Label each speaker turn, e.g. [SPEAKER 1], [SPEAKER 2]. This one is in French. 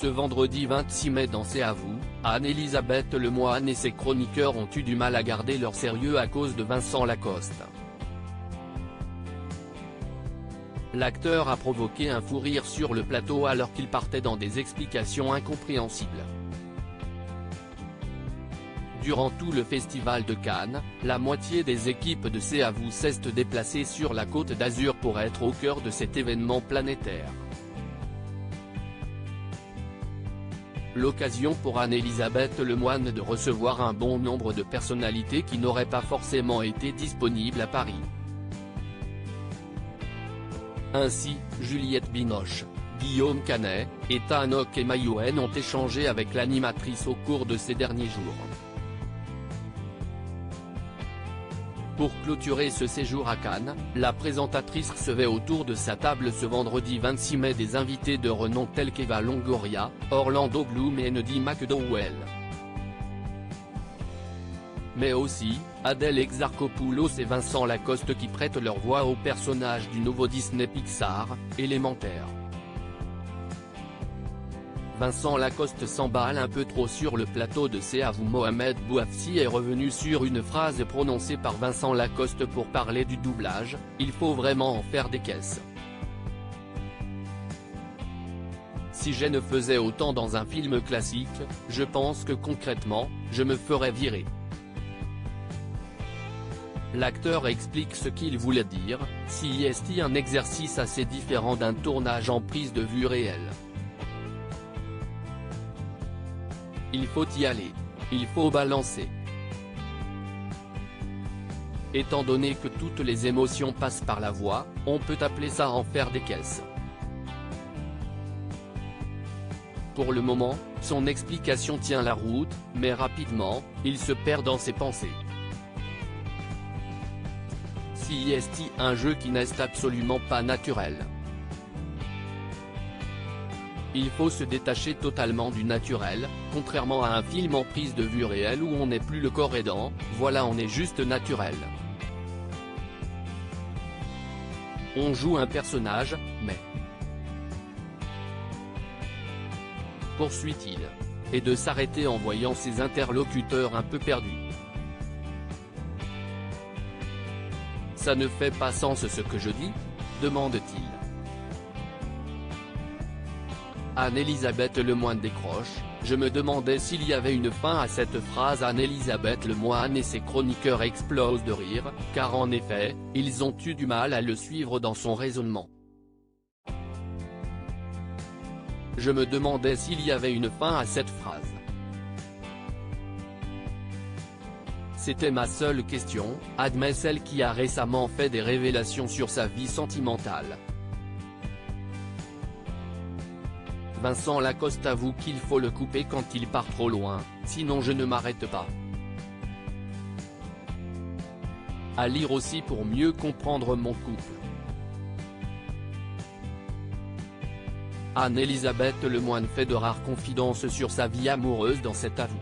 [SPEAKER 1] Ce vendredi 26 mai dans C'est à vous, Anne-Elisabeth Lemoine et ses chroniqueurs ont eu du mal à garder leur sérieux à cause de Vincent Lacoste. L'acteur a provoqué un fou rire sur le plateau alors qu'il partait dans des explications incompréhensibles. Durant tout le festival de Cannes, la moitié des équipes de C'est à vous s'est déplacées sur la Côte d'Azur pour être au cœur de cet événement planétaire. L'occasion pour Anne-Elisabeth Lemoine de recevoir un bon nombre de personnalités qui n'auraient pas forcément été disponibles à Paris. Ainsi, Juliette Binoche, Guillaume Canet, et Tanok et Mayouen ont échangé avec l'animatrice au cours de ces derniers jours. Pour clôturer ce séjour à Cannes, la présentatrice recevait autour de sa table ce vendredi 26 mai des invités de renom tels qu'Eva Longoria, Orlando Bloom et Neddy McDowell. Mais aussi, Adèle Exarchopoulos et Vincent Lacoste qui prêtent leur voix au personnage du nouveau Disney Pixar, Élémentaire. Vincent Lacoste s'emballe un peu trop sur le plateau de C'est à vous. Mohamed Bouafsi est revenu sur une phrase prononcée par Vincent Lacoste pour parler du doublage, il faut vraiment en faire des caisses. Si je ne faisais autant dans un film classique, je pense que concrètement, je me ferais virer. L'acteur explique ce qu'il voulait dire, si est un exercice assez différent d'un tournage en prise de vue réelle. Il faut y aller. Il faut balancer. Étant donné que toutes les émotions passent par la voix, on peut appeler ça en faire des caisses. Pour le moment, son explication tient la route, mais rapidement, il se perd dans ses pensées. Si est un jeu qui n'est absolument pas naturel. Il faut se détacher totalement du naturel, contrairement à un film en prise de vue réelle où on n'est plus le corps aidant, voilà on est juste naturel. On joue un personnage, mais... poursuit-il. Et de s'arrêter en voyant ses interlocuteurs un peu perdus. Ça ne fait pas sens ce que je dis ? Demande-t-il. Anne-Elisabeth Lemoine décroche, je me demandais s'il y avait une fin à cette phrase. Anne-Elisabeth Lemoine et ses chroniqueurs explosent de rire, car en effet, ils ont eu du mal à le suivre dans son raisonnement. Je me demandais s'il y avait une fin à cette phrase. C'était ma seule question, admet celle qui a récemment fait des révélations sur sa vie sentimentale. Vincent Lacoste avoue qu'il faut le couper quand il part trop loin, sinon je ne m'arrête pas. À lire aussi pour mieux comprendre mon couple. Anne-Elisabeth Lemoine fait de rares confidences sur sa vie amoureuse dans cet avou.